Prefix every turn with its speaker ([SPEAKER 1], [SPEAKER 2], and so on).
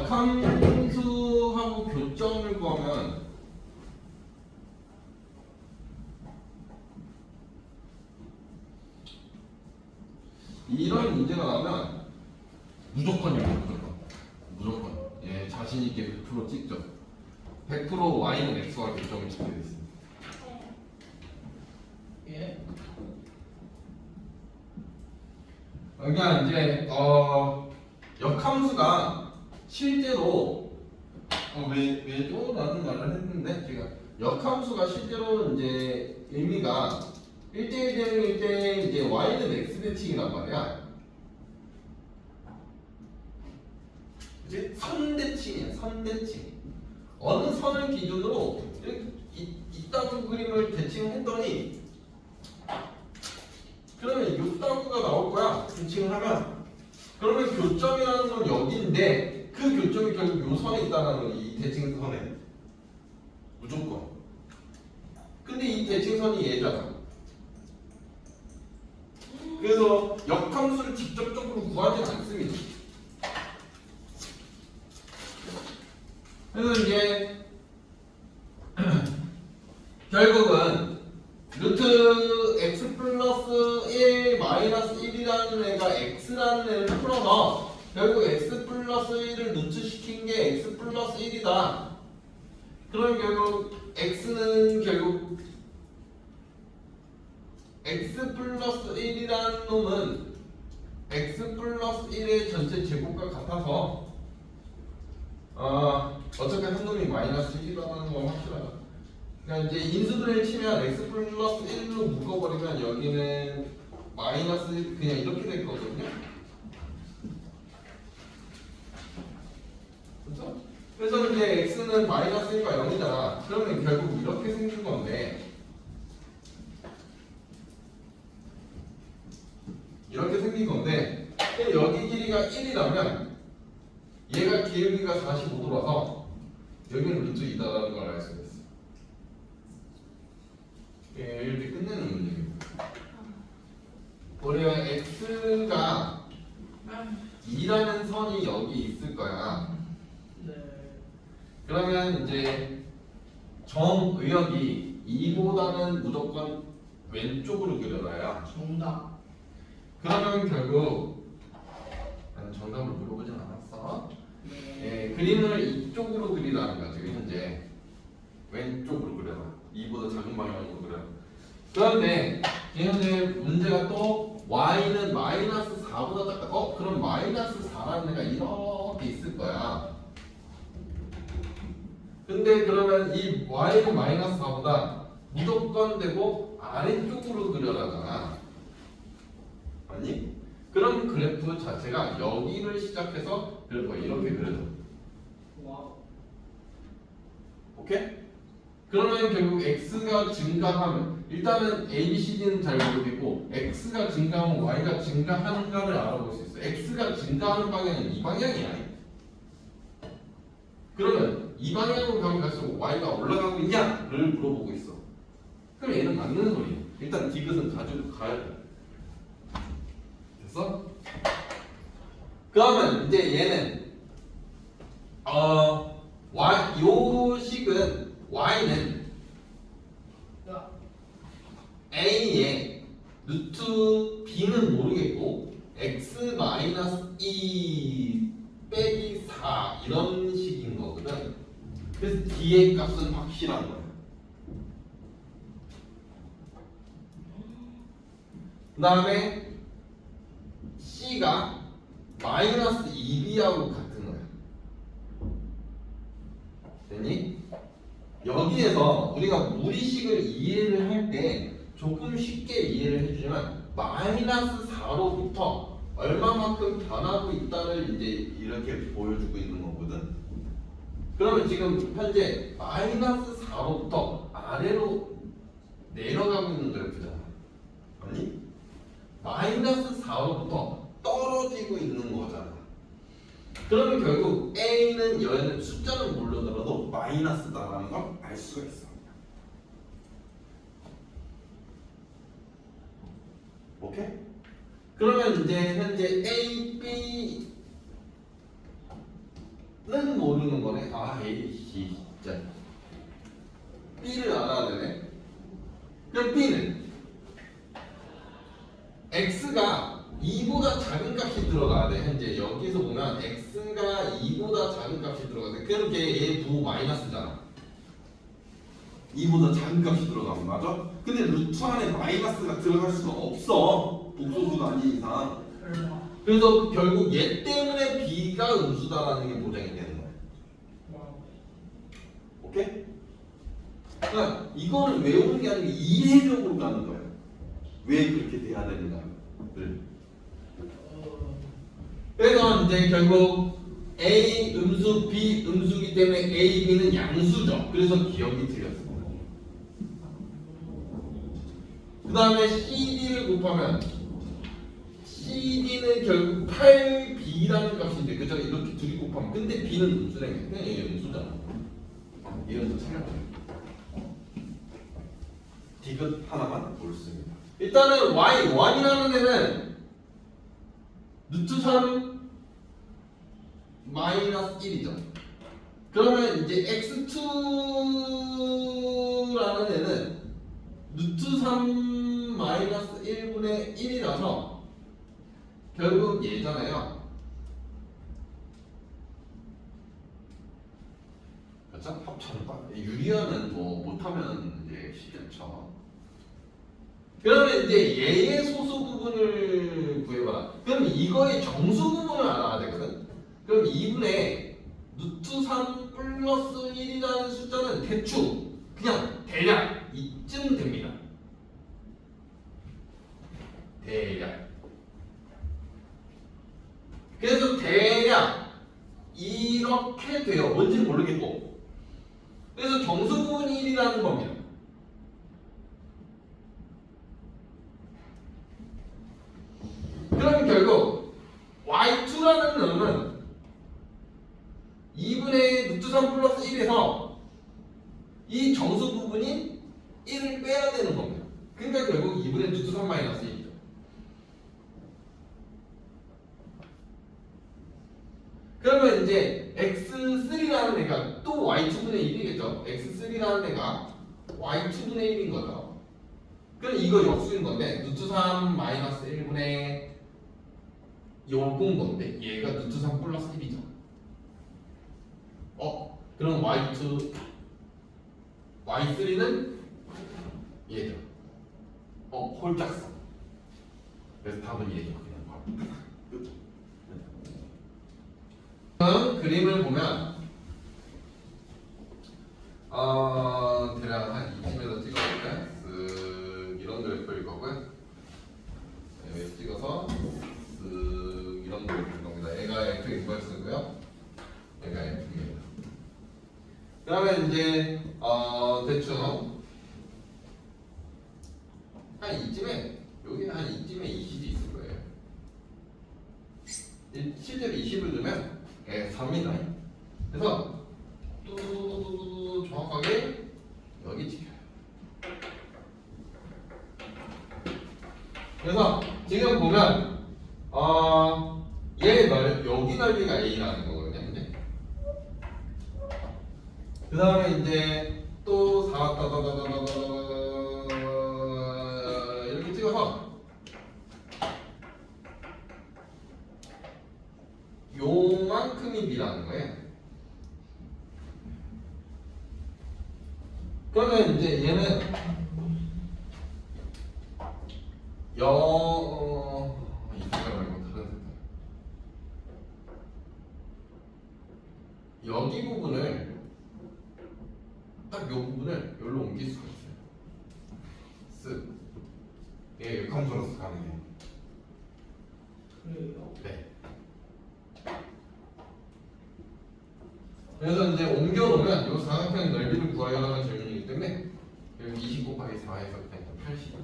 [SPEAKER 1] 역함수하고 교점을 구하면 이런 문제가 나면 무조건이에요. 무조건. 예, 자신 있게 100% 찍죠. 100% y는 x와 교점을 찍게 돼 있습니다.
[SPEAKER 2] 예.
[SPEAKER 1] 그러니까 이제 역함수가 실제로 왜또라는 말을 했는데 제가 역함수가 실제로 이제 의미가 1대1 대응일 때 이제 y는 x 대칭이란 말이야. 그치? 선대칭이야. 선대칭. 어느 선을 기준으로 이렇게 이따구 그림을 대칭했더니 그러면 이따구가 나올 거야. 대칭을 하면. 그러면 교점이라는 건 여기인데 그 교점이 결국 요 선에 있다는 거, 이 대칭선에. 무조건. 근데 이 대칭선이 얘잖아. 그래서 역함수를 직접적으로 구하지 않습니다. 그래서 이제 결국은 루트 x 플러스 1 마이너스 1이라는 애가 x라는 애를 풀어서 결국 x 플러스 1을 루트 시킨 게 x 플러스 1이다. 그럼 결국 x는 결국 x 플러스 1이라는 놈은 x 플러스 1의 전체 제곱과 같아서 어차피 한 놈이 마이너스 1이라는 건 확실하다. 그러니까 이제 인수분해를 치면 x 플러스 1로 묶어버리면 여기는 마이너스 1 그냥 이렇게 될 거거든요. 그렇죠? 그래서 이제 x는 마이너스 1과 0이잖아. 그러면 결국 이렇게 생긴 건데 이렇게 생긴 건데 여기 길이가 1이라면 얘가 기울기가 45도라서 여기는 루트 2다라는 걸 알 수가 있어. 예, 이렇게 끝내는 문제입니다. 우리가 x가 2라는 선이 여기 있을 거야.
[SPEAKER 2] 네.
[SPEAKER 1] 그러면 이제 정의역이 2보다는 무조건 왼쪽으로 그려놔야.
[SPEAKER 2] 정답.
[SPEAKER 1] 그러면 결국 나는 정답을 물어보진 않았어.
[SPEAKER 2] 네.
[SPEAKER 1] 예, 그림을 이쪽으로 그리라는 거지 현재. 왼쪽으로 그려라. 2보다 작은 방향으로 그려. 그런데 현재 문제가 또 y는 마이너스 4보다 작다. 그럼 마이너스 4라는 애가 이렇게 있을 거야. 근데 그러면 이 y는 마이너스 4보다 무조건 되고 아래쪽으로 그려라잖아. 아니? 그럼 그래프 자체가 여기를 시작해서 그래프가 이렇게 그려져.
[SPEAKER 2] 와우.
[SPEAKER 1] 오케이? 그러면 결국 x가 증가하면 일단은 a, b, c, d는 잘 모르겠고 x가 증가하면 y가 증가하는가를 알아볼 수 있어. x가 증가하는 방향은 이 방향이야. 그러면 이 방향으로 가면 갈수록 y가 올라가고 있냐를 물어보고 있어. 그럼 얘는 맞는 소리야. 일단 디귿은 가지고 가야 돼. 됐어? 그러면 이제 얘는 요 식은 y는
[SPEAKER 2] 야.
[SPEAKER 1] a의 루트 b는 모르겠고 x 마이너스 2 빼기 4 이런 식인 거거든. 그래서 d의 값은 확실한 거야. 그 다음에 c가 마이너스 2b하고 같은 거야. 됐니? 여기에서 우리가 무리식을 이해를 할 때 조금 쉽게 이해를 해주지만 마이너스 4로부터 얼마만큼 변하고 있다를 이제 이렇게 보여주고 있는 거거든. 그러면 지금 현재 마이너스 4로부터 아래로 내려가고 있는 그래프잖아. 아니? 마이너스 4로부터 떨어지고 있는 거잖아. 그러면 결국 A는 여는 숫자는 모르더라도 마이너스다라는 걸 알 수가 있어. 오케이? 그러면 이제 현재 A, B A는 모르는 거네. 아, A, C 진짜. B를 알아야 되네. 그럼 B는 X가 2보다 작은 값이 들어가야 돼. 현재 여기서 보면 X가 2보다 작은 값이 들어가야 돼. 그럼 걔 부호 마이너스잖아. 2보다 작은 값이 들어가면 맞아? 근데 루트 안에 마이너스가 들어갈 수가 없어. 복소수가 아닌 이상.
[SPEAKER 2] 설마.
[SPEAKER 1] 그래서 결국 얘 때문에 B가 음수다라는 게 보장이 되는 거야.
[SPEAKER 2] 와우.
[SPEAKER 1] 오케이? 그러니까 이거는 외우는 게 아니고 이해적으로 가는 거야. 왜 그렇게 돼야 되는가를. 그래서 이제 결국 A 음수, B 음수기 때문에 A, B는 양수죠. 그래서 기억이 틀렸어. 그 다음에 CD를 곱하면 CD는 결국 8B라는 값인데 그죠? 이렇게 둘이 곱하면 근데 B는 음수라며. 그냥 얘 음수잖아. 얘 음수 틀렸거든. 디귿 하나만 옳습니다. 일단은 Y1이라는 애는 루트 3 마이너스 1이죠. 그러면 이제 X2라는 애는 루트 3 마이너스 1분의 1이라서 결국 얘잖아요. 그렇죠? 합쳐봐. 유리화는 뭐 못하면 이제 쉽겠죠. 그러면 이제 얘의 소수 부분을 구해봐라. 그럼 이거의 정수 부분을 알아야 되거든. 그럼 2분의 루트 3 플러스 1이라는 숫자는 대충 그냥 대략 이쯤 됩니다. 대략. 그래서 대략 이렇게 돼요. 뭔지 모르겠고. 그래서 정수 부분이 1이라는 겁니다. 그럼 결국 Y2라는 놈은 2분의 루트 3 플러스 1에서 이 정수 부분인 1을 빼야 되는 겁니다. 그러니까 결국 2분의 루트 3 마이너스 1이죠. 그러면 이제 X3라는 애가 또 Y2분의 1이겠죠. X3라는 애가 Y2분의 1인 거죠. 그럼 이거 역수인 건데 루트 3 마이너스 1분의 요건 건데 얘가 루트 3 플러스 1이죠. 그럼 Y3는 얘죠. 홀짝성. 그래서 답은 얘죠. 그냥 바로. 그림을 보면 대략 한 이쯤에서 찍어볼까요? 쓱 이런 그래프일 거고요. 여기 찍어서 쓱 이런 그래프일 겁니다. 얘가 F 인버스고요. 얘가 F입니다. 그러면 이제 대충 한 이쯤에 여기 한 이쯤에 20이 있을 거예요. 실제로 20을 두면 3입니다. 그래서 뚜두두두두 정확하게 여기 찍혀요. 그래서 지금 보면 얘 여기 넓이가 A라는 거거든요. 이제 그 다음에 이제 또 4 이렇게 찍어서 요만큼이 B라는 거예요. 그러면 이제 얘는 이 색깔 말고 다른 색깔. 여기 부분을 딱 요 부분을 여기로 옮길 수가 있어요. 쓱. 예, 컨트롤스 가능해요.
[SPEAKER 2] 그래요.
[SPEAKER 1] 네. 그래서 이제 옮겨놓으면 이 사각형의 넓이를 구하여라는 질문이기 때문에 여기 20 곱하기 4에서 그냥 80.